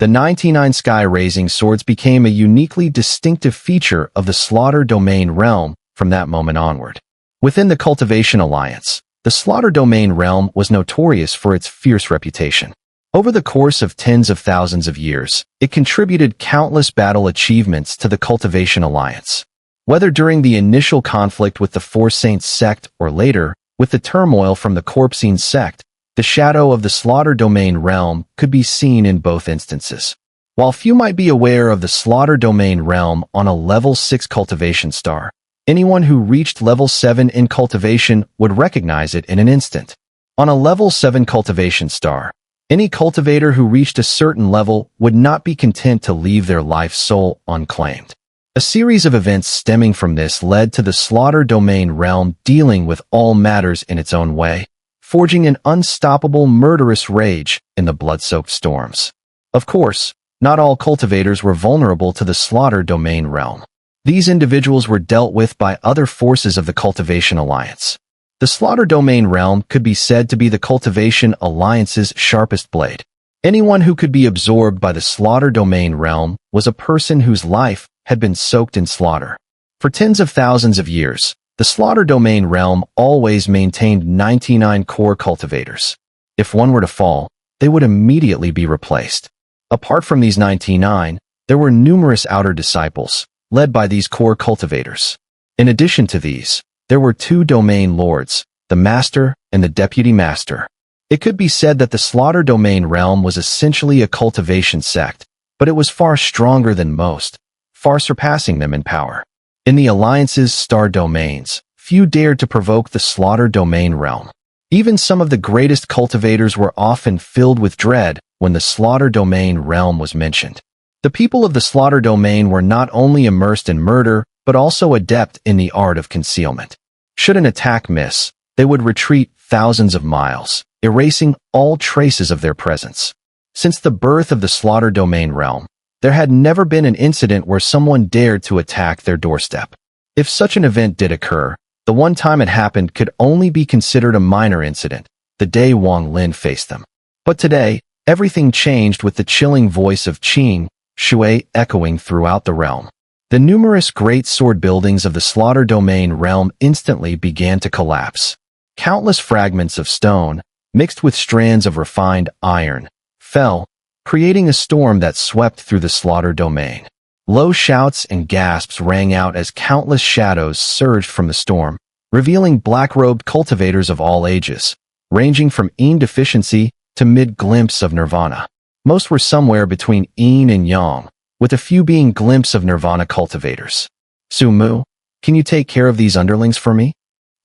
The 99 sky-raising swords became a uniquely distinctive feature of the Slaughter Domain realm from that moment onward. Within the Cultivation Alliance, the Slaughter Domain realm was notorious for its fierce reputation. Over the course of tens of thousands of years, it contributed countless battle achievements to the Cultivation Alliance. Whether during the initial conflict with the Four Saints sect or later, with the turmoil from the Corpsine sect, the shadow of the Slaughter Domain realm could be seen in both instances. While few might be aware of the Slaughter Domain realm on a level 6 cultivation star, anyone who reached level 7 in cultivation would recognize it in an instant. On a level 7 cultivation star, any cultivator who reached a certain level would not be content to leave their life soul unclaimed. A series of events stemming from this led to the Slaughter Domain realm dealing with all matters in its own way, forging an unstoppable murderous rage in the blood-soaked storms. Of course, not all cultivators were vulnerable to the Slaughter Domain realm. These individuals were dealt with by other forces of the Cultivation Alliance. The Slaughter Domain realm could be said to be the Cultivation Alliance's sharpest blade. Anyone who could be absorbed by the Slaughter Domain realm was a person whose life had been soaked in slaughter. For tens of thousands of years, the Slaughter Domain realm always maintained 99 core cultivators. If one were to fall, they would immediately be replaced. Apart from these 99, there were numerous outer disciples, led by these core cultivators. In addition to these, there were two domain lords, the Master and the Deputy Master. It could be said that the Slaughter Domain realm was essentially a cultivation sect, but it was far stronger than most, far surpassing them in power. In the Alliance's star domains, few dared to provoke the Slaughter Domain realm. Even some of the greatest cultivators were often filled with dread when the Slaughter Domain realm was mentioned. The people of the Slaughter Domain were not only immersed in murder, but also adept in the art of concealment. Should an attack miss, they would retreat thousands of miles, erasing all traces of their presence. Since the birth of the Slaughter Domain realm, there had never been an incident where someone dared to attack their doorstep. If such an event did occur, the one time it happened could only be considered a minor incident, the day Wang Lin faced them. But today, everything changed with the chilling voice of Qing Shui echoing throughout the realm. The numerous great sword buildings of the Slaughter Domain realm instantly began to collapse. Countless fragments of stone, mixed with strands of refined iron, fell, creating a storm that swept through the Slaughter Domain. Low shouts and gasps rang out as countless shadows surged from the storm, revealing black-robed cultivators of all ages, ranging from Yin deficiency to mid-glimpse of Nirvana. Most were somewhere between Yin and Yang, with a few being glimpse of Nirvana cultivators. Su-mu, can you take care of these underlings for me?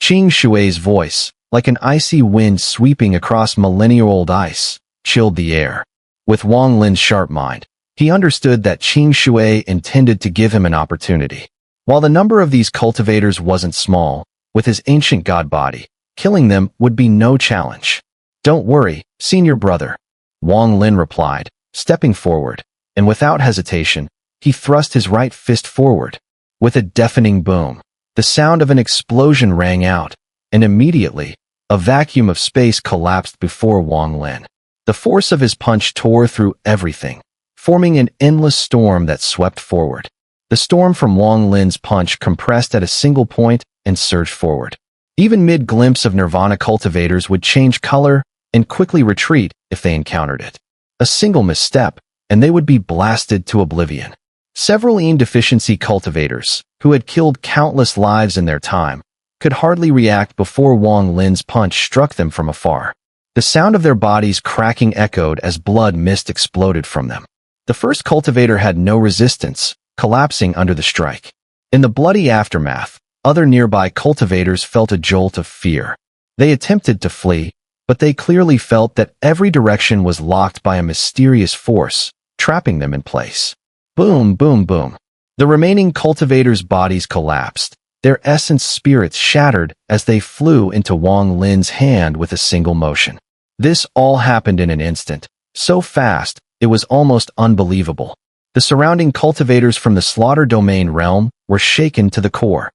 Qing Shui's voice, like an icy wind sweeping across millennia-old ice, chilled the air. With Wang Lin's sharp mind, he understood that Qing Shui intended to give him an opportunity. While the number of these cultivators wasn't small, with his ancient god body, killing them would be no challenge. Don't worry, senior brother, Wang Lin replied, stepping forward, and without hesitation, he thrust his right fist forward. With a deafening boom, the sound of an explosion rang out, and immediately, a vacuum of space collapsed before Wang Lin. The force of his punch tore through everything, forming an endless storm that swept forward. The storm from Wang Lin's punch compressed at a single point and surged forward. Even mid-glimpse of Nirvana cultivators would change color and quickly retreat if they encountered it. A single misstep, and they would be blasted to oblivion. Several Yin deficiency cultivators, who had killed countless lives in their time, could hardly react before Wang Lin's punch struck them from afar. The sound of their bodies cracking echoed as blood mist exploded from them. The first cultivator had no resistance, collapsing under the strike. In the bloody aftermath, other nearby cultivators felt a jolt of fear. They attempted to flee, but they clearly felt that every direction was locked by a mysterious force, trapping them in place. Boom, boom, boom. The remaining cultivators' bodies collapsed, their essence spirits shattered as they flew into Wang Lin's hand with a single motion. This all happened in an instant, so fast, it was almost unbelievable. The surrounding cultivators from the Slaughter Domain realm were shaken to the core.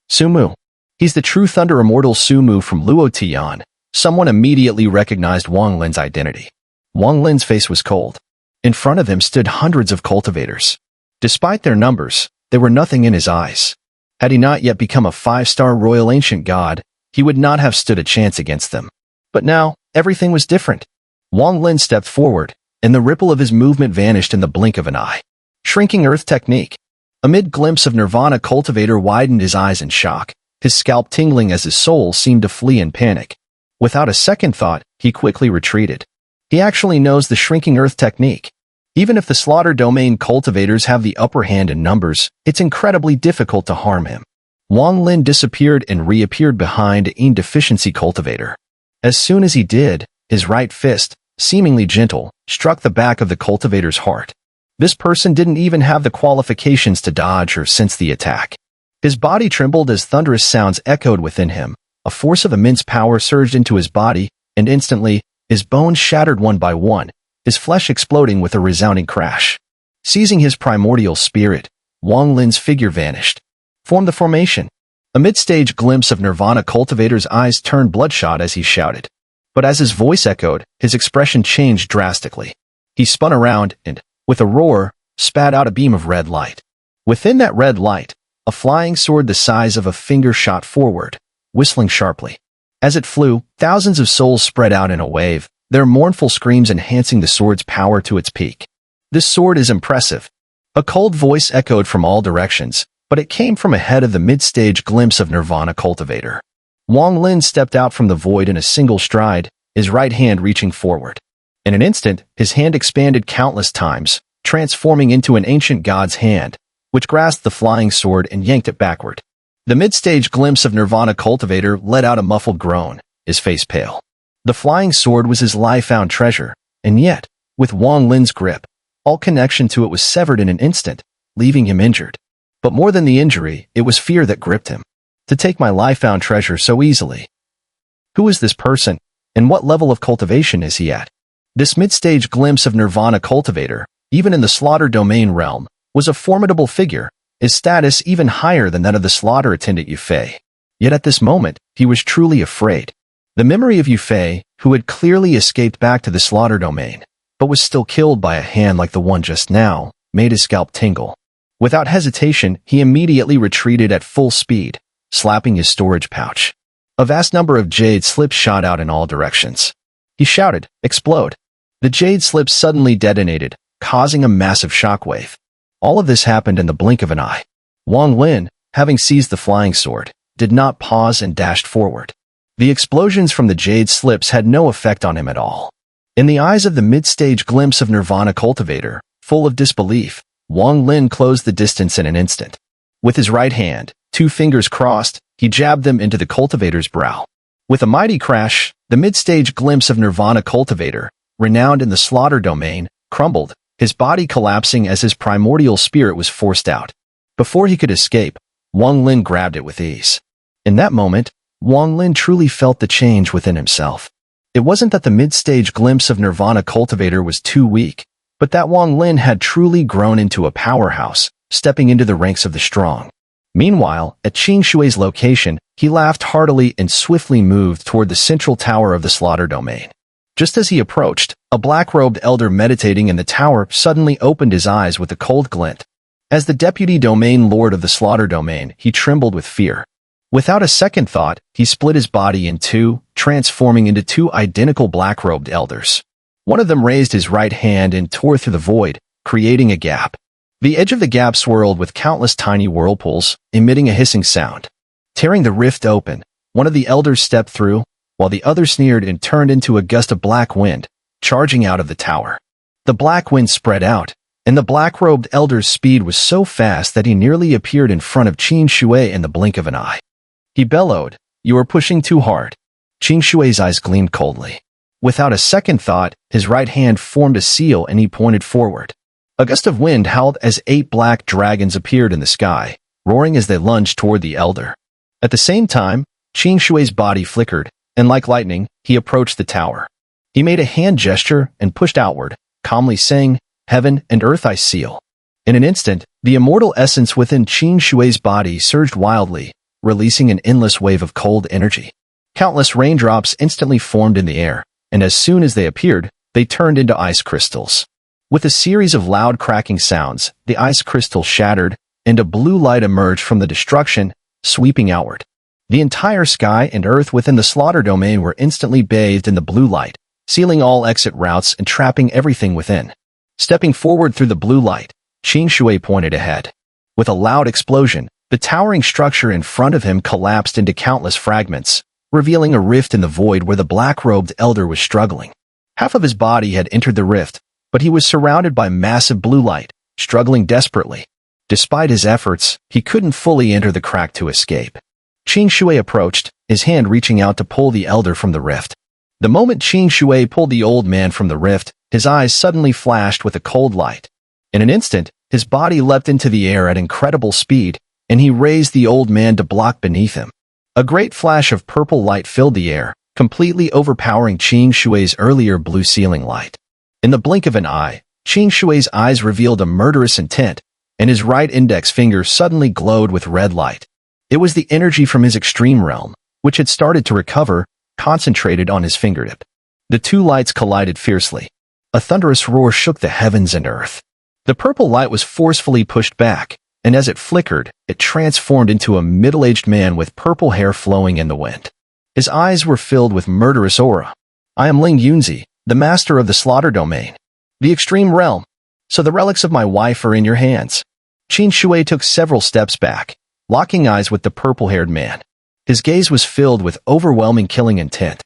Su-mu. He's the true Thunder Immortal Su-mu from Luo Tian. Someone immediately recognized Wang Lin's identity. Wang Lin's face was cold. In front of him stood hundreds of cultivators. Despite their numbers, they were nothing in his eyes. Had he not yet become a 5-star royal ancient god, he would not have stood a chance against them. But now, everything was different. Wang Lin stepped forward, and the ripple of his movement vanished in the blink of an eye. Shrinking earth technique. Amid glimpse of Nirvana, cultivator widened his eyes in shock, his scalp tingling as his soul seemed to flee in panic. Without a second thought, he quickly retreated. He actually knows the shrinking earth technique. Even if the slaughter domain cultivators have the upper hand in numbers, it's incredibly difficult to harm him. Wang Lin disappeared and reappeared behind an deficiency cultivator. As soon as he did, his right fist, seemingly gentle, struck the back of the cultivator's heart. This person didn't even have the qualifications to dodge or sense the attack. His body trembled as thunderous sounds echoed within him. A force of immense power surged into his body, and instantly, his bones shattered one by one, his flesh exploding with a resounding crash. Seizing his primordial spirit, Wang Lin's figure vanished. Formed the formation. A mid-stage glimpse of Nirvana cultivator's eyes turned bloodshot as he shouted. But as his voice echoed, his expression changed drastically. He spun around and, with a roar, spat out a beam of red light. Within that red light, a flying sword the size of a finger shot forward, whistling sharply. As it flew, thousands of souls spread out in a wave, their mournful screams enhancing the sword's power to its peak. This sword is impressive. A cold voice echoed from all directions, but it came from ahead of the mid-stage glimpse of Nirvana cultivator. Wang Lin stepped out from the void in a single stride, his right hand reaching forward. In an instant, his hand expanded countless times, transforming into an ancient god's hand, which grasped the flying sword and yanked it backward. The mid-stage glimpse of Nirvana cultivator let out a muffled groan, his face pale. The flying sword was his life-found treasure, and yet, with Wang Lin's grip, all connection to it was severed in an instant, leaving him injured. But more than the injury, it was fear that gripped him. To take my life-found treasure so easily. Who is this person, and what level of cultivation is he at? This mid-stage glimpse of Nirvana cultivator, even in the slaughter domain realm, was a formidable figure, his status even higher than that of the slaughter attendant Yufei. Yet at this moment, he was truly afraid. The memory of Yufei, who had clearly escaped back to the slaughter domain, but was still killed by a hand like the one just now, made his scalp tingle. Without hesitation, he immediately retreated at full speed, slapping his storage pouch. A vast number of jade slips shot out in all directions. He shouted, "Explode!" The jade slips suddenly detonated, causing a massive shockwave. All of this happened in the blink of an eye. Wang Lin, having seized the flying sword, did not pause and dashed forward. The explosions from the jade slips had no effect on him at all. In the eyes of the mid-stage glimpse of Nirvana cultivator, full of disbelief, Wang Lin closed the distance in an instant. With his right hand, 2 fingers crossed, he jabbed them into the cultivator's brow. With a mighty crash, the mid-stage glimpse of Nirvana cultivator, renowned in the slaughter domain, crumbled, his body collapsing as his primordial spirit was forced out. Before he could escape, Wang Lin grabbed it with ease. In that moment, Wang Lin truly felt the change within himself. It wasn't that the mid-stage glimpse of Nirvana cultivator was too weak, but that Wang Lin had truly grown into a powerhouse, stepping into the ranks of the strong. Meanwhile, at Qing Shui's location, he laughed heartily and swiftly moved toward the central tower of the slaughter domain. Just as he approached, a black-robed elder meditating in the tower suddenly opened his eyes with a cold glint. As the deputy domain lord of the slaughter domain, he trembled with fear. Without a second thought, he split his body in two, transforming into 2 identical black-robed elders. One of them raised his right hand and tore through the void, creating a gap. The edge of the gap swirled with countless tiny whirlpools, emitting a hissing sound. Tearing the rift open, one of the elders stepped through, while the other sneered and turned into a gust of black wind, charging out of the tower. The black wind spread out, and the black-robed elder's speed was so fast that he nearly appeared in front of Qing Shui in the blink of an eye. He bellowed, "You are pushing too hard." Qing Shui's eyes gleamed coldly. Without a second thought, his right hand formed a seal and he pointed forward. A gust of wind howled as 8 black dragons appeared in the sky, roaring as they lunged toward the elder. At the same time, Qing Shui's body flickered, and like lightning, he approached the tower. He made a hand gesture and pushed outward, calmly saying, "Heaven and earth I seal." In an instant, the immortal essence within Qing Shui's body surged wildly, releasing an endless wave of cold energy. Countless raindrops instantly formed in the air, and as soon as they appeared, they turned into ice crystals. With a series of loud cracking sounds, the ice crystal shattered, and a blue light emerged from the destruction, sweeping outward. The entire sky and earth within the slaughter domain were instantly bathed in the blue light, sealing all exit routes and trapping everything within. Stepping forward through the blue light, Qing Shui pointed ahead. With a loud explosion, the towering structure in front of him collapsed into countless fragments, revealing a rift in the void where the black-robed elder was struggling. Half of his body had entered the rift, but he was surrounded by massive blue light, struggling desperately. Despite his efforts, he couldn't fully enter the crack to escape. Qing Shui approached, his hand reaching out to pull the elder from the rift. The moment Qing Shui pulled the old man from the rift, his eyes suddenly flashed with a cold light. In an instant, his body leapt into the air at incredible speed, and he raised the old man to block beneath him. A great flash of purple light filled the air, completely overpowering Qing Shui's earlier blue ceiling light. In the blink of an eye, Qing Shui's eyes revealed a murderous intent, and his right index finger suddenly glowed with red light. It was the energy from his extreme realm, which had started to recover, concentrated on his fingertip. The two lights collided fiercely. A thunderous roar shook the heavens and earth. The purple light was forcefully pushed back, and as it flickered, it transformed into a middle-aged man with purple hair flowing in the wind. His eyes were filled with murderous aura. "I am Ling Yunzi, the master of the slaughter domain. The extreme realm. So the relics of my wife are in your hands." Qing Shui took several steps back, locking eyes with the purple-haired man. His gaze was filled with overwhelming killing intent.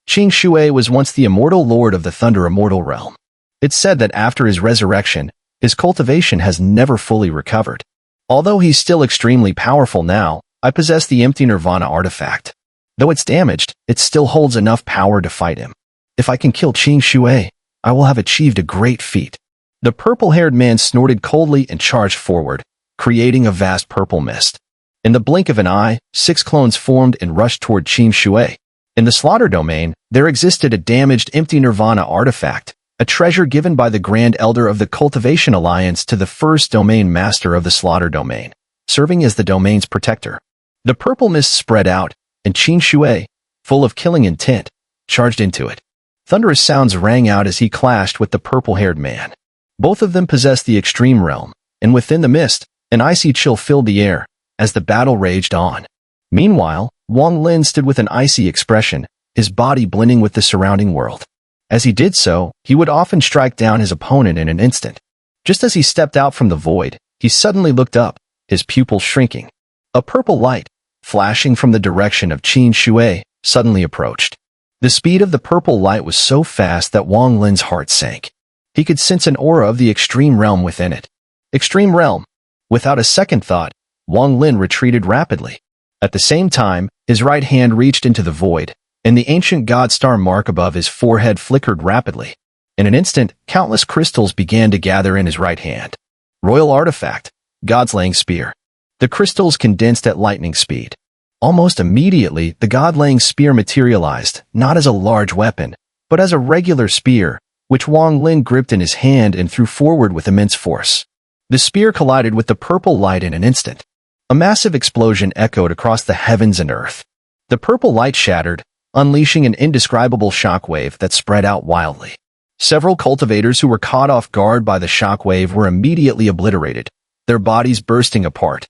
Qing Shui was once the immortal lord of the Thunder Immortal realm. It's said that after his resurrection, his cultivation has never fully recovered. Although he's still extremely powerful now, I possess the empty Nirvana artifact. Though it's damaged, it still holds enough power to fight him. If I can kill Qing Shui, I will have achieved a great feat. The purple-haired man snorted coldly and charged forward, creating a vast purple mist. In the blink of an eye, 6 clones formed and rushed toward Qing Shui. In the slaughter domain, there existed a damaged empty Nirvana artifact, a treasure given by the Grand Elder of the Cultivation Alliance to the first domain master of the slaughter domain, serving as the domain's protector. The purple mist spread out, and Qing Shui, full of killing intent, charged into it. Thunderous sounds rang out as he clashed with the purple-haired man. Both of them possessed the extreme realm, and within the mist, an icy chill filled the air as the battle raged on. Meanwhile, Wang Lin stood with an icy expression, his body blending with the surrounding world. As he did so, he would often strike down his opponent in an instant. Just as he stepped out from the void, he suddenly looked up, his pupils shrinking. A purple light, flashing from the direction of Qing Shui, suddenly approached. The speed of the purple light was so fast that Wang Lin's heart sank. He could sense an aura of the extreme realm within it. Extreme realm. Without a second thought, Wang Lin retreated rapidly. At the same time, his right hand reached into the void, and the ancient god star mark above his forehead flickered rapidly. In an instant, countless crystals began to gather in his right hand. Royal artifact, God-laying spear. The crystals condensed at lightning speed. Almost immediately, the God-laying spear materialized, not as a large weapon, but as a regular spear, which Wang Lin gripped in his hand and threw forward with immense force. The spear collided with the purple light in an instant. A massive explosion echoed across the heavens and earth. The purple light shattered, unleashing an indescribable shockwave that spread out wildly. Several cultivators who were caught off guard by the shockwave were immediately obliterated, their bodies bursting apart.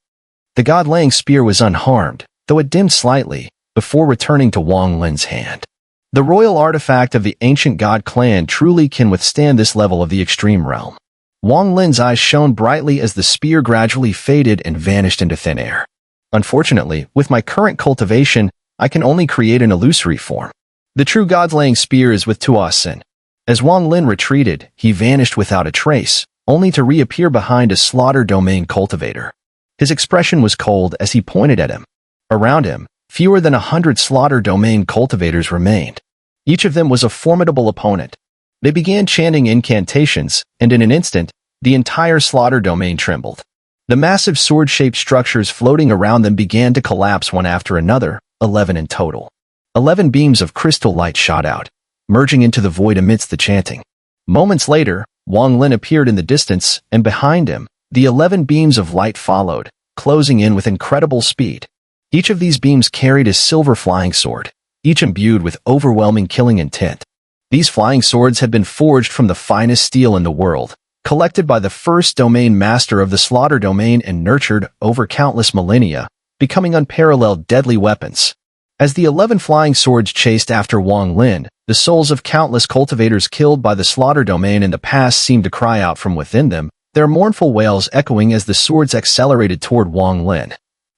The God-laying spear was unharmed, though it dimmed slightly, before returning to Wang Lin's hand. The royal artifact of the ancient god clan truly can withstand this level of the extreme realm. Wang Lin's eyes shone brightly as the spear gradually faded and vanished into thin air. Unfortunately, with my current cultivation, I can only create an illusory form. The true God-laying spear is with Tuasin. As Wang Lin retreated, he vanished without a trace, only to reappear behind a slaughter domain cultivator. His expression was cold as he pointed at him. Around him, fewer than 100 slaughter domain cultivators remained. Each of them was a formidable opponent. They began chanting incantations, and in an instant, the entire slaughter domain trembled. The massive sword-shaped structures floating around them began to collapse one after another, 11 in total. 11 beams of crystal light shot out, merging into the void amidst the chanting. Moments later, Wang Lin appeared in the distance, and behind him, the 11 beams of light followed, closing in with incredible speed. Each of these beams carried a silver flying sword, each imbued with overwhelming killing intent. These flying swords had been forged from the finest steel in the world, collected by the first domain master of the slaughter domain and nurtured over countless millennia, becoming unparalleled deadly weapons. As the 11 flying swords chased after Wang Lin, the souls of countless cultivators killed by the slaughter domain in the past seemed to cry out from within them, their mournful wails echoing as the swords accelerated toward Wang Lin,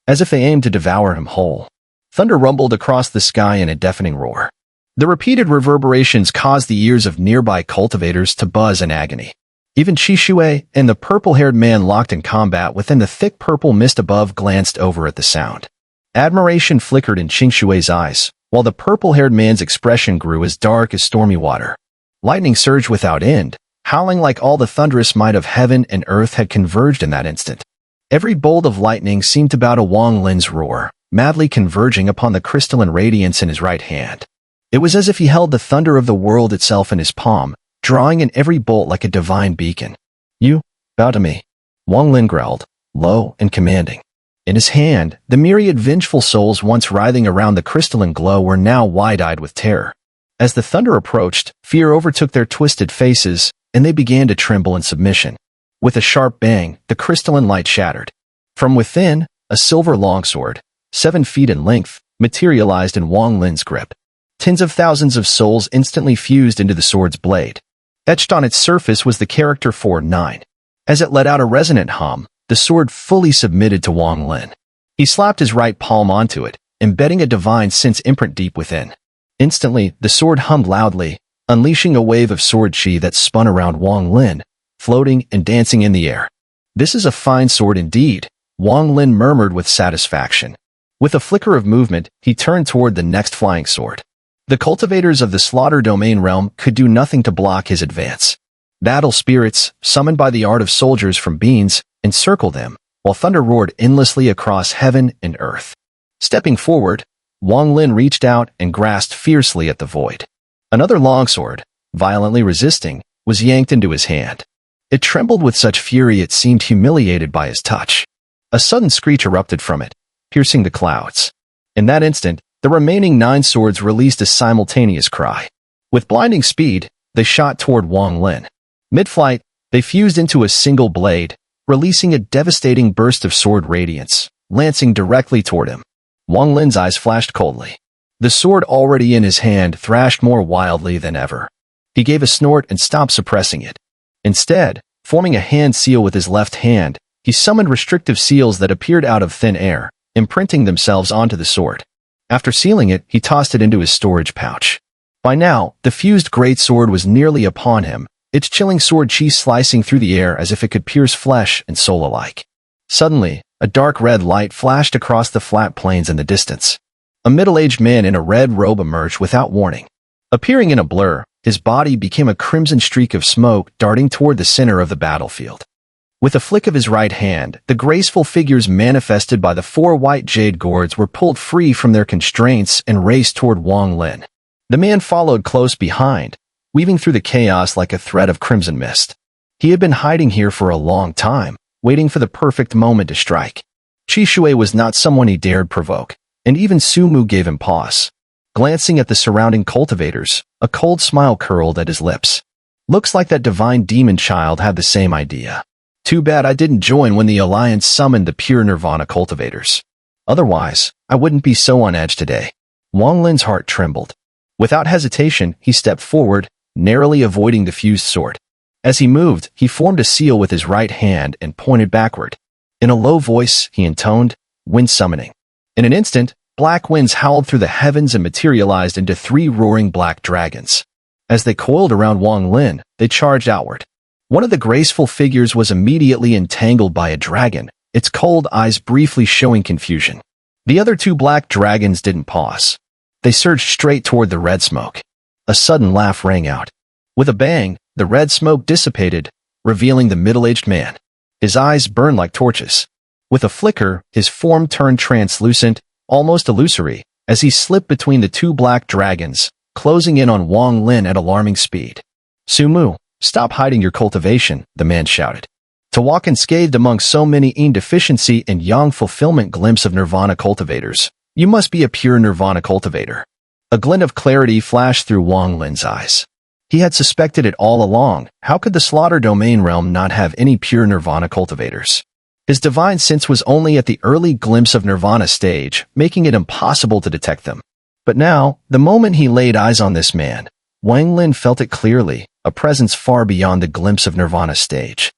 as if they aimed to devour him whole. Thunder rumbled across the sky in a deafening roar. The repeated reverberations caused the ears of nearby cultivators to buzz in agony. Even Qing Shui and the purple-haired man locked in combat within the thick purple mist above glanced over at the sound. Admiration flickered in Qing Shui's eyes, while the purple-haired man's expression grew as dark as stormy water. Lightning surged without end, howling like all the thunderous might of heaven and earth had converged in that instant. Every bolt of lightning seemed to bow to Wang Lin's roar, madly converging upon the crystalline radiance in his right hand. It was as if he held the thunder of the world itself in his palm, drawing in every bolt like a divine beacon. "You, bow to me," Wang Lin growled, low and commanding. In his hand, the myriad vengeful souls once writhing around the crystalline glow were now wide-eyed with terror. As the thunder approached, fear overtook their twisted faces, and they began to tremble in submission. With a sharp bang, the crystalline light shattered. From within, a silver longsword, 7 feet in length, materialized in Wang Lin's grip. Tens of thousands of souls instantly fused into the sword's blade. Etched on its surface was the character 49. As it let out a resonant hum, the sword fully submitted to Wang Lin. He slapped his right palm onto it, embedding a divine sense imprint deep within. Instantly, the sword hummed loudly, unleashing a wave of sword chi that spun around Wang Lin, floating and dancing in the air. "This is a fine sword indeed," Wang Lin murmured with satisfaction. With a flicker of movement, he turned toward the next flying sword. The cultivators of the slaughter domain realm could do nothing to block his advance. Battle spirits, summoned by the art of soldiers from beings, encircled them, while thunder roared endlessly across heaven and earth. Stepping forward, Wang Lin reached out and grasped fiercely at the void. Another longsword, violently resisting, was yanked into his hand. It trembled with such fury it seemed humiliated by his touch. A sudden screech erupted from it, piercing the clouds. In that instant, the remaining 9 swords released a simultaneous cry. With blinding speed, they shot toward Wang Lin. Mid-flight, they fused into a single blade, releasing a devastating burst of sword radiance, lancing directly toward him. Wang Lin's eyes flashed coldly. The sword already in his hand thrashed more wildly than ever. He gave a snort and stopped suppressing it. Instead, forming a hand seal with his left hand, he summoned restrictive seals that appeared out of thin air, imprinting themselves onto the sword. After sealing it, he tossed it into his storage pouch. By now, the fused greatsword was nearly upon him, its chilling sword chi slicing through the air as if it could pierce flesh and soul alike. Suddenly, a dark red light flashed across the flat plains in the distance. A middle-aged man in a red robe emerged without warning. Appearing in a blur, his body became a crimson streak of smoke darting toward the center of the battlefield. With a flick of his right hand, the graceful figures manifested by the 4 white jade gourds were pulled free from their constraints and raced toward Wang Lin. The man followed close behind, weaving through the chaos like a thread of crimson mist. He had been hiding here for a long time, waiting for the perfect moment to strike. Qing Shui was not someone he dared provoke, and even Su Mu gave him pause. Glancing at the surrounding cultivators, a cold smile curled at his lips. Looks like that divine demon child had the same idea. Too bad I didn't join when the Alliance summoned the pure Nirvana cultivators. Otherwise, I wouldn't be so on edge today. Wang Lin's heart trembled. Without hesitation, he stepped forward, narrowly avoiding the fused sword. As he moved, he formed a seal with his right hand and pointed backward. In a low voice, he intoned, "Wind summoning." In an instant, black winds howled through the heavens and materialized into 3 roaring black dragons. As they coiled around Wang Lin, they charged outward. One of the graceful figures was immediately entangled by a dragon, its cold eyes briefly showing confusion. The other 2 black dragons didn't pause. They surged straight toward the red smoke. A sudden laugh rang out. With a bang, the red smoke dissipated, revealing the middle-aged man. His eyes burned like torches. With a flicker, his form turned translucent, almost illusory, as he slipped between the 2 black dragons, closing in on Wang Lin at alarming speed. "Su Mu, stop hiding your cultivation," the man shouted. To walk unscathed among so many Yin deficiency and Yang fulfillment glimpse of Nirvana cultivators, you must be a pure Nirvana cultivator. A glint of clarity flashed through Wang Lin's eyes. He had suspected it all along. How could the Slaughter Domain realm not have any pure Nirvana cultivators? His divine sense was only at the early glimpse of Nirvana stage, making it impossible to detect them. But now, the moment he laid eyes on this man, Wang Lin felt it clearly, a presence far beyond the glimpse of Nirvana stage.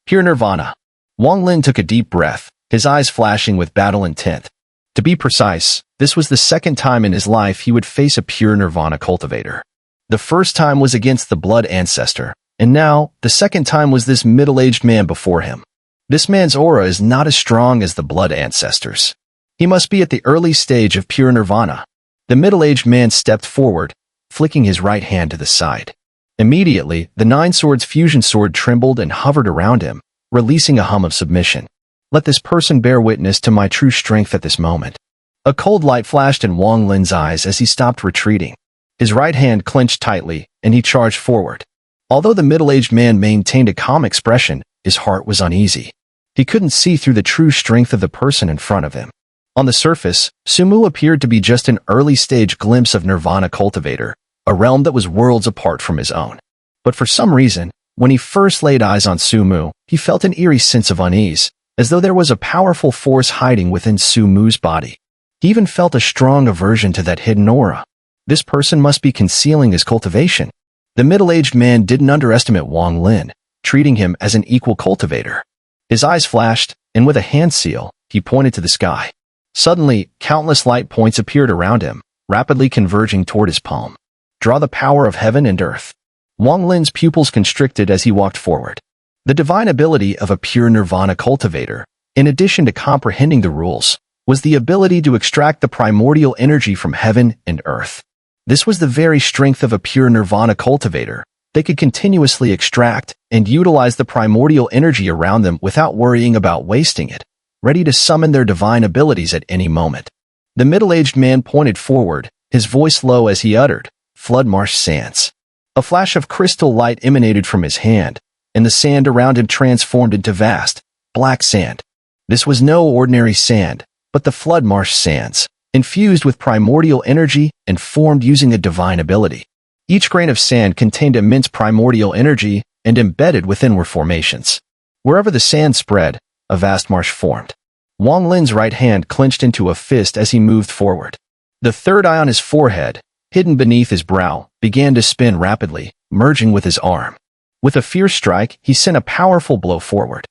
Pure Nirvana. Wang Lin took a deep breath, his eyes flashing with battle intent. To be precise, this was the second time in his life he would face a pure Nirvana cultivator. The first time was against the blood ancestor, and now, the second time was this middle-aged man before him. This man's aura is not as strong as the blood ancestors. He must be at the early stage of pure Nirvana. The middle-aged man stepped forward, flicking his right hand to the side. Immediately, the Nine Swords fusion sword trembled and hovered around him, releasing a hum of submission. Let this person bear witness to my true strength at this moment. A cold light flashed in Wang Lin's eyes as he stopped retreating. His right hand clenched tightly, and he charged forward. Although the middle-aged man maintained a calm expression, his heart was uneasy. He couldn't see through the true strength of the person in front of him. On the surface, Sumu appeared to be just an early-stage glimpse of Nirvana cultivator, a realm that was worlds apart from his own. But for some reason, when he first laid eyes on Sumu, he felt an eerie sense of unease, as though there was a powerful force hiding within Sumu's body. He even felt a strong aversion to that hidden aura. This person must be concealing his cultivation. The middle-aged man didn't underestimate Wang Lin, treating him as an equal cultivator. His eyes flashed, and with a hand seal, he pointed to the sky. Suddenly, countless light points appeared around him, rapidly converging toward his palm. Draw the power of heaven and earth. Wang Lin's pupils constricted as he walked forward. The divine ability of a pure Nirvana cultivator, in addition to comprehending the rules, was the ability to extract the primordial energy from heaven and earth. This was the very strength of a pure Nirvana cultivator. They could continuously extract and utilize the primordial energy around them without worrying about wasting it, ready to summon their divine abilities at any moment. The middle-aged man pointed forward, his voice low as he uttered, "Flood marsh sands." A flash of crystal light emanated from his hand, and the sand around him transformed into vast, black sand. This was no ordinary sand, but the flood marsh sands, infused with primordial energy and formed using a divine ability. Each grain of sand contained immense primordial energy, and embedded within were formations. Wherever the sand spread, a vast marsh formed. Wang Lin's right hand clenched into a fist as he moved forward. The third eye on his forehead, hidden beneath his brow, began to spin rapidly, merging with his arm. With a fierce strike, he sent a powerful blow forward.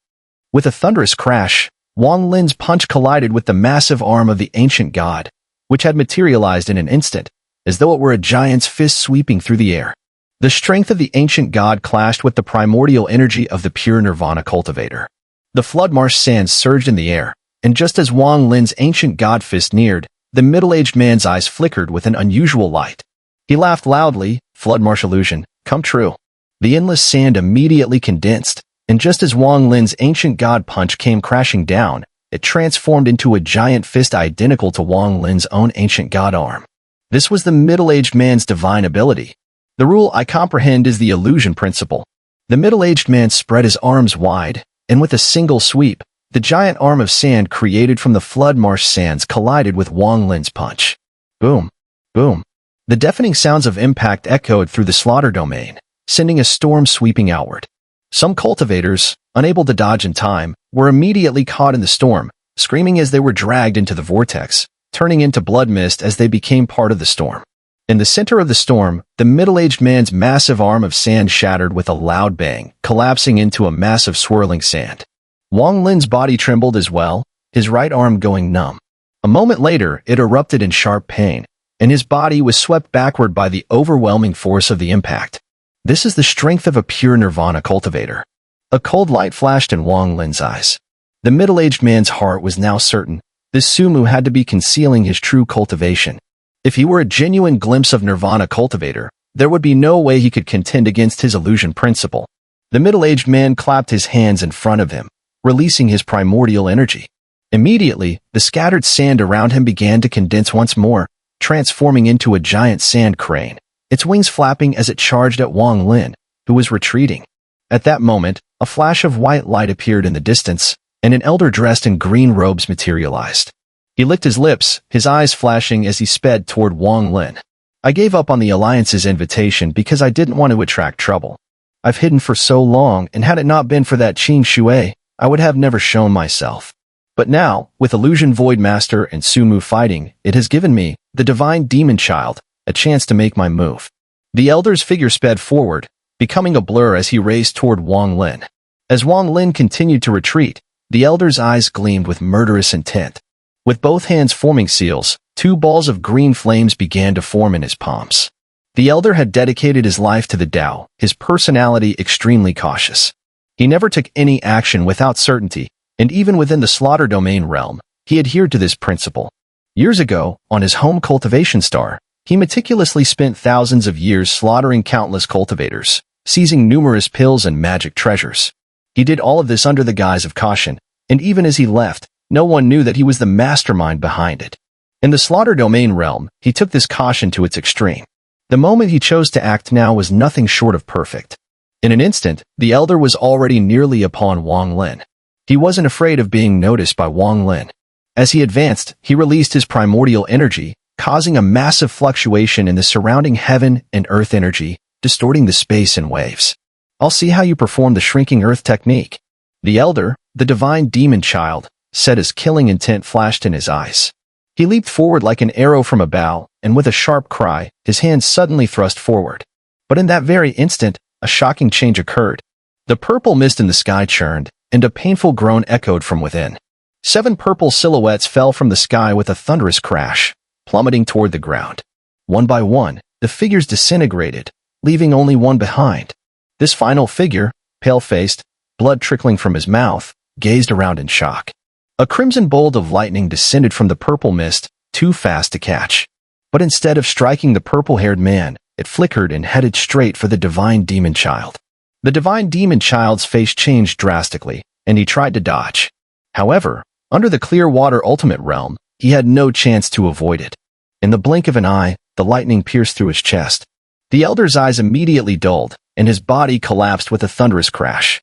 With a thunderous crash, Wang Lin's punch collided with the massive arm of the ancient god, which had materialized in an instant, as though it were a giant's fist sweeping through the air. The strength of the ancient god clashed with the primordial energy of the pure Nirvana cultivator. The flood marsh sands surged in the air, and just as Wang Lin's ancient god fist neared, the middle-aged man's eyes flickered with an unusual light. He laughed loudly, "Flood marsh illusion, come true." The endless sand immediately condensed, and just as Wang Lin's ancient god punch came crashing down, it transformed into a giant fist identical to Wang Lin's own ancient god arm. This was the middle-aged man's divine ability. The rule I comprehend is the illusion principle. The middle-aged man spread his arms wide, and with a single sweep, the giant arm of sand created from the flood marsh sands collided with Wang Lin's punch. Boom, boom. The deafening sounds of impact echoed through the slaughter domain, sending a storm sweeping outward. Some cultivators, unable to dodge in time, were immediately caught in the storm, screaming as they were dragged into the vortex, turning into blood mist as they became part of the storm. In the center of the storm, the middle-aged man's massive arm of sand shattered with a loud bang, collapsing into a mass of swirling sand. Wang Lin's body trembled as well, his right arm going numb. A moment later, it erupted in sharp pain, and his body was swept backward by the overwhelming force of the impact. This is the strength of a pure Nirvana cultivator. A cold light flashed in Wang Lin's eyes. The middle-aged man's heart was now certain. This Sumu had to be concealing his true cultivation. If he were a genuine glimpse of Nirvana cultivator, there would be no way he could contend against his illusion principle. The middle-aged man clapped his hands in front of him, releasing his primordial energy. Immediately, the scattered sand around him began to condense once more, transforming into a giant sand crane, its wings flapping as it charged at Wang Lin, who was retreating. At that moment, a flash of white light appeared in the distance, and an elder dressed in green robes materialized. He licked his lips, his eyes flashing as he sped toward Wang Lin. I gave up on the Alliance's invitation because I didn't want to attract trouble. I've hidden for so long, and had it not been for that Qing Shui, I would have never shown myself. But now, with Illusion Void Master and Sumu fighting, it has given me, the Divine Demon Child, a chance to make my move. The Elder's figure sped forward, becoming a blur as he raced toward Wang Lin. As Wang Lin continued to retreat, the Elder's eyes gleamed with murderous intent. With both hands forming seals, 2 balls of green flames began to form in his palms. The Elder had dedicated his life to the Tao, his personality extremely cautious. He never took any action without certainty, and even within the slaughter domain realm, he adhered to this principle. Years ago, on his home cultivation star, he meticulously spent thousands of years slaughtering countless cultivators, seizing numerous pills and magic treasures. He did all of this under the guise of caution, and even as he left, no one knew that he was the mastermind behind it. In the slaughter domain realm, he took this caution to its extreme. The moment he chose to act now was nothing short of perfect. In an instant, the Elder was already nearly upon Wang Lin. He wasn't afraid of being noticed by Wang Lin. As he advanced, he released his primordial energy, causing a massive fluctuation in the surrounding heaven and earth energy, distorting the space in waves. I'll see how you perform the shrinking earth technique. The Elder, the Divine Demon Child, said as killing intent flashed in his eyes. He leaped forward like an arrow from a bow, and with a sharp cry, his hands suddenly thrust forward. But in that very instant, a shocking change occurred. The purple mist in the sky churned, and a painful groan echoed from within. 7 purple silhouettes fell from the sky with a thunderous crash, plummeting toward the ground. One by one, the figures disintegrated, leaving only one behind. This final figure, pale-faced, blood trickling from his mouth, gazed around in shock. A crimson bolt of lightning descended from the purple mist, too fast to catch. But instead of striking the purple-haired man, it flickered and headed straight for the Divine Demon Child. The Divine Demon Child's face changed drastically, and he tried to dodge. However, under the clear water ultimate realm, he had no chance to avoid it. In the blink of an eye, the lightning pierced through his chest. The Elder's eyes immediately dulled, and his body collapsed with a thunderous crash.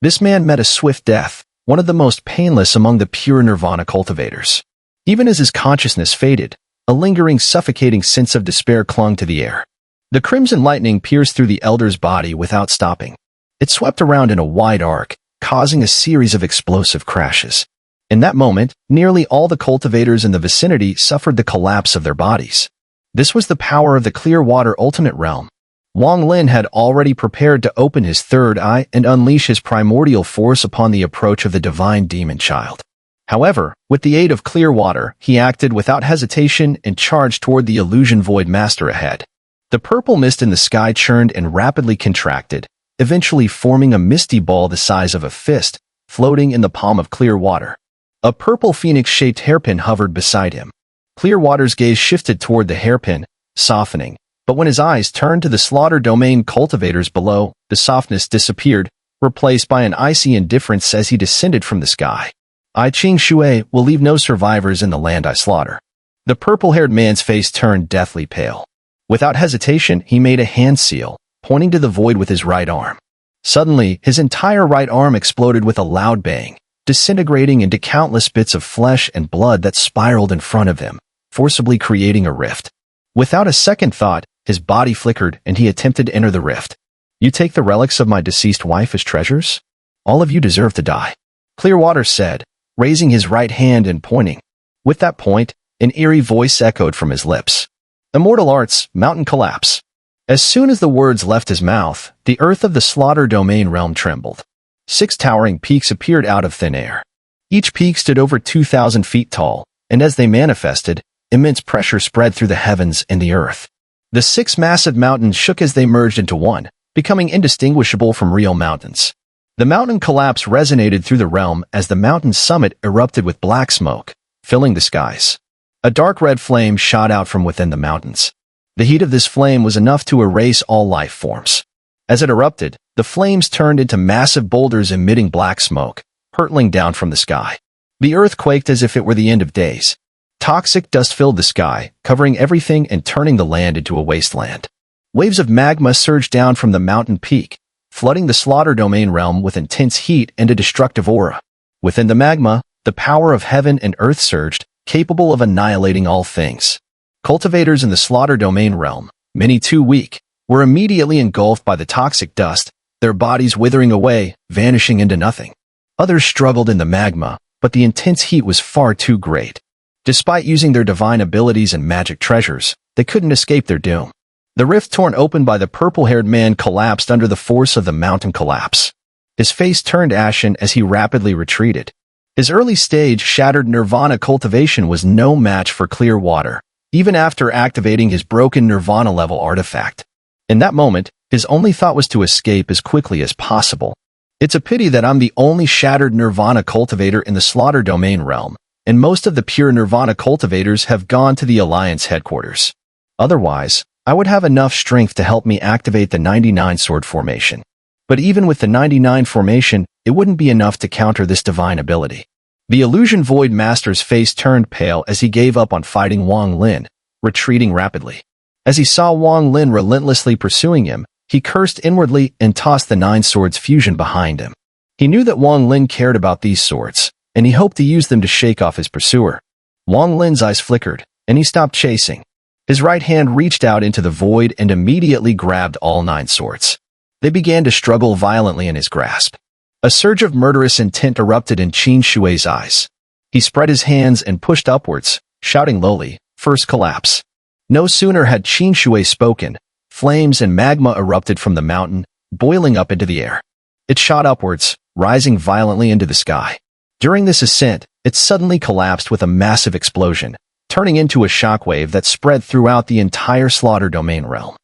This man met a swift death, one of the most painless among the pure Nirvana cultivators. Even as his consciousness faded, a lingering, suffocating sense of despair clung to the air. The crimson lightning pierced through the Elder's body without stopping. It swept around in a wide arc, causing a series of explosive crashes. In that moment, nearly all the cultivators in the vicinity suffered the collapse of their bodies. This was the power of the clear water ultimate realm. Wang Lin had already prepared to open his third eye and unleash his primordial force upon the approach of the Divine Demon Child. However, with the aid of clear water, he acted without hesitation and charged toward the Illusion Void Master ahead. The purple mist in the sky churned and rapidly contracted, eventually forming a misty ball the size of a fist, floating in the palm of clear water. A purple phoenix-shaped hairpin hovered beside him. Clearwater's gaze shifted toward the hairpin, softening. But when his eyes turned to the slaughter domain cultivators below, the softness disappeared, replaced by an icy indifference as he descended from the sky. I Qing Shui will leave no survivors in the land I slaughter. The purple-haired man's face turned deathly pale. Without hesitation, he made a hand seal, pointing to the void with his right arm. Suddenly, his entire right arm exploded with a loud bang, disintegrating into countless bits of flesh and blood that spiraled in front of him, forcibly creating a rift. Without a second thought, his body flickered and he attempted to enter the rift. You take the relics of my deceased wife as treasures? All of you deserve to die, Clearwater said, raising his right hand and pointing. With that point, an eerie voice echoed from his lips. Immortal Arts, Mountain Collapse. As soon as the words left his mouth, the earth of the slaughter domain realm trembled. 6 towering peaks appeared out of thin air. Each peak stood over 2,000 feet tall, and as they manifested, immense pressure spread through the heavens and the earth. The 6 massive mountains shook as they merged into one, becoming indistinguishable from real mountains. The mountain collapse resonated through the realm as the mountain's summit erupted with black smoke, filling the skies. A dark red flame shot out from within the mountains. The heat of this flame was enough to erase all life forms. As it erupted, the flames turned into massive boulders emitting black smoke, hurtling down from the sky. The earth quaked as if it were the end of days. Toxic dust filled the sky, covering everything and turning the land into a wasteland. Waves of magma surged down from the mountain peak, flooding the slaughter domain realm with intense heat and a destructive aura. Within the magma, the power of heaven and earth surged, capable of annihilating all things. Cultivators in the slaughter domain realm, many too weak, were immediately engulfed by the toxic dust, their bodies withering away, vanishing into nothing. Others struggled in the magma, but the intense heat was far too great. Despite using their divine abilities and magic treasures, they couldn't escape their doom. The rift torn open by the purple-haired man collapsed under the force of the mountain collapse. His face turned ashen as he rapidly retreated. His early-stage shattered Nirvana cultivation was no match for clear water, even after activating his broken Nirvana-level artifact. In that moment, his only thought was to escape as quickly as possible. It's a pity that I'm the only shattered Nirvana cultivator in the slaughter domain realm, and most of the pure Nirvana cultivators have gone to the Alliance headquarters. Otherwise, I would have enough strength to help me activate the 99 sword formation. But even with the 99 formation, it wouldn't be enough to counter this divine ability. The Illusion Void Master's face turned pale as he gave up on fighting Wang Lin, retreating rapidly. As he saw Wang Lin relentlessly pursuing him, he cursed inwardly and tossed the 9 swords fusion behind him. He knew that Wang Lin cared about these swords, and he hoped to use them to shake off his pursuer. Wang Lin's eyes flickered, and he stopped chasing. His right hand reached out into the void and immediately grabbed all 9 swords. They began to struggle violently in his grasp. A surge of murderous intent erupted in Qing Shui's eyes. He spread his hands and pushed upwards, shouting lowly, "First collapse." No sooner had Qing Shui spoken, flames and magma erupted from the mountain, boiling up into the air. It shot upwards, rising violently into the sky. During this ascent, it suddenly collapsed with a massive explosion, turning into a shockwave that spread throughout the entire slaughter domain realm.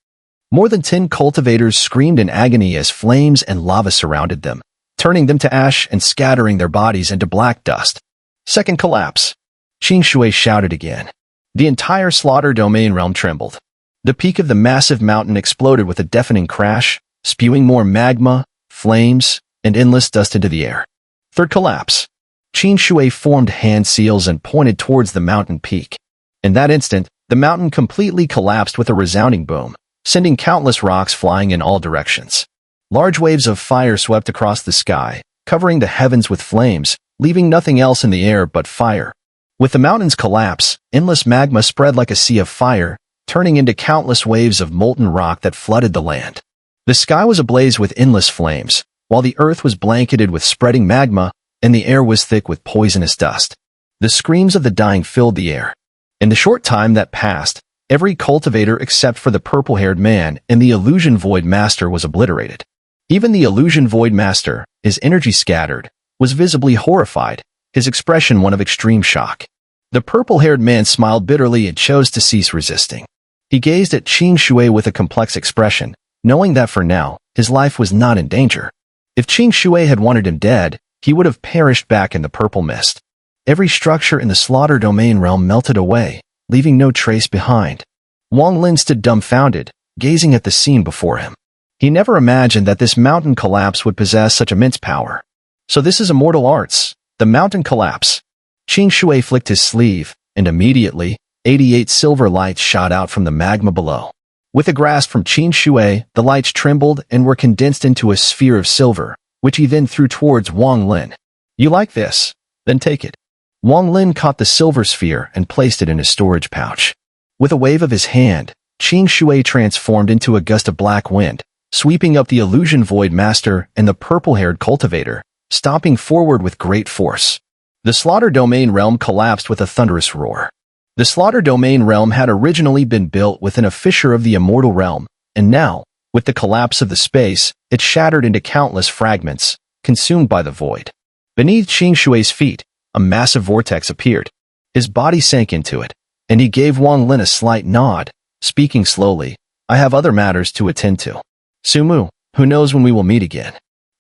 More than 10 cultivators screamed in agony as flames and lava surrounded them, turning them to ash and scattering their bodies into black dust. Second collapse. Qing Shui shouted again. The entire slaughter domain realm trembled. The peak of the massive mountain exploded with a deafening crash, spewing more magma, flames, and endless dust into the air. Third collapse. Qing Shui formed hand seals and pointed towards the mountain peak. In that instant, the mountain completely collapsed with a resounding boom, sending countless rocks flying in all directions. Large waves of fire swept across the sky, covering the heavens with flames, leaving nothing else in the air but fire. With the mountain's collapse, endless magma spread like a sea of fire, turning into countless waves of molten rock that flooded the land. The sky was ablaze with endless flames, while the earth was blanketed with spreading magma, and the air was thick with poisonous dust. The screams of the dying filled the air. In the short time that passed, every cultivator except for the purple-haired man and the Illusion Void Master was obliterated. Even the Illusion Void Master, his energy scattered, was visibly horrified, his expression one of extreme shock. The purple-haired man smiled bitterly and chose to cease resisting. He gazed at Qing Shui with a complex expression, knowing that for now, his life was not in danger. If Qing Shui had wanted him dead, he would have perished back in the purple mist. Every structure in the slaughter domain realm melted away, leaving no trace behind. Wang Lin stood dumbfounded, gazing at the scene before him. He never imagined that this mountain collapse would possess such immense power. So this is immortal arts, the mountain collapse. Qing Shui flicked his sleeve, and immediately, 88 silver lights shot out from the magma below. With a grasp from Qing Shui, the lights trembled and were condensed into a sphere of silver, which he then threw towards Wang Lin. "You like this? Then take it." Wang Lin caught the silver sphere and placed it in his storage pouch. With a wave of his hand, Qing Shui transformed into a gust of black wind, sweeping up the Illusion Void Master and the purple-haired cultivator, stomping forward with great force. The slaughter domain realm collapsed with a thunderous roar. The slaughter domain realm had originally been built within a fissure of the immortal realm, and now, with the collapse of the space, it shattered into countless fragments, consumed by the void. Beneath Qing Shui's feet, a massive vortex appeared. His body sank into it, and he gave Wang Lin a slight nod, speaking slowly, "I have other matters to attend to. Sumu, who knows when we will meet again?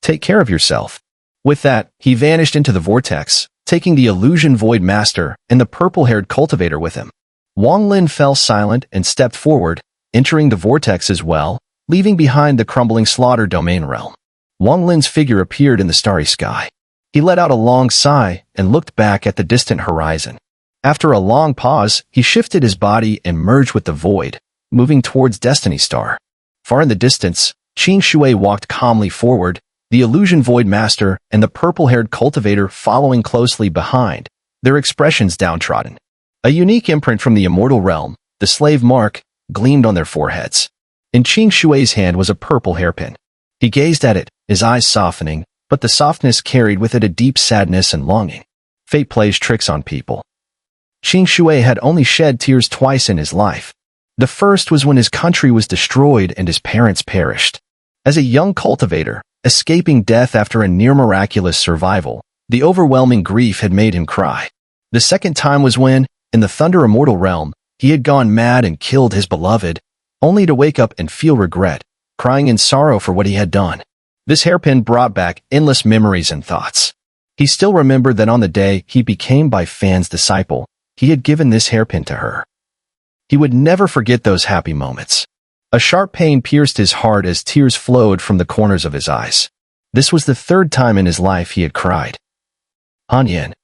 Take care of yourself." With that, he vanished into the vortex, taking the Illusion Void Master and the purple-haired cultivator with him. Wang Lin fell silent and stepped forward, entering the vortex as well, leaving behind the crumbling slaughter domain realm. Wang Lin's figure appeared in the starry sky. He let out a long sigh and looked back at the distant horizon. After a long pause, he shifted his body and merged with the void, moving towards Destiny Star. Far in the distance, Qing Shui walked calmly forward, the Illusion Void Master and the purple-haired cultivator following closely behind, their expressions downtrodden. A unique imprint from the immortal realm, the slave mark, gleamed on their foreheads. In Qing Shui's hand was a purple hairpin. He gazed at it, his eyes softening, but the softness carried with it a deep sadness and longing. Fate plays tricks on people. Qing Shui had only shed tears twice in his life. The first was when his country was destroyed and his parents perished. As a young cultivator, escaping death after a near-miraculous survival, the overwhelming grief had made him cry. The second time was when, in the Thunder Immortal realm, he had gone mad and killed his beloved, only to wake up and feel regret, crying in sorrow for what he had done. This hairpin brought back endless memories and thoughts. He still remembered that on the day he became Bai Fan's disciple, he had given this hairpin to her. He would never forget those happy moments. A sharp pain pierced his heart as tears flowed from the corners of his eyes. This was the third time in his life he had cried. Han Yin.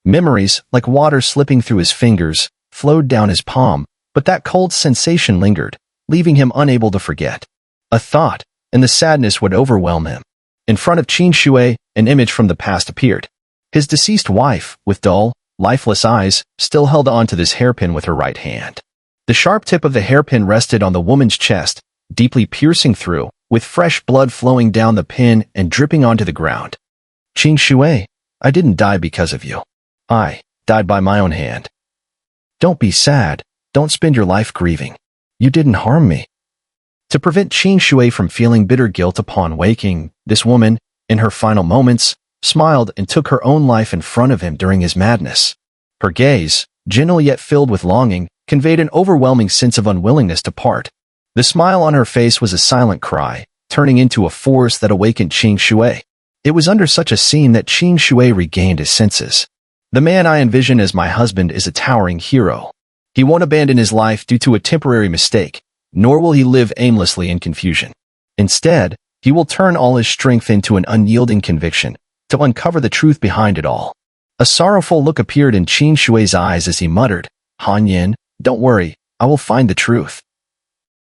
Memories, like water slipping through his fingers, flowed down his palm, but that cold sensation lingered, leaving him unable to forget. A thought, and the sadness would overwhelm him. In front of Qing Shui, an image from the past appeared. His deceased wife, with dull, lifeless eyes, still held on to this hairpin with her right hand. The sharp tip of the hairpin rested on the woman's chest, deeply piercing through, with fresh blood flowing down the pin and dripping onto the ground. Qing Shui, I didn't die because of you. I died by my own hand. Don't be sad. Don't spend your life grieving. You didn't harm me. To prevent Qing Shui from feeling bitter guilt upon waking, this woman, in her final moments, smiled and took her own life in front of him during his madness. Her gaze, gentle yet filled with longing, conveyed an overwhelming sense of unwillingness to part. The smile on her face was a silent cry, turning into a force that awakened Qing Shui. It was under such a scene that Qing Shui regained his senses. The man I envision as my husband is a towering hero. He won't abandon his life due to a temporary mistake, nor will he live aimlessly in confusion. Instead, he will turn all his strength into an unyielding conviction, to uncover the truth behind it all. A sorrowful look appeared in Qing Shui's eyes as he muttered, Han Yin, don't worry, I will find the truth.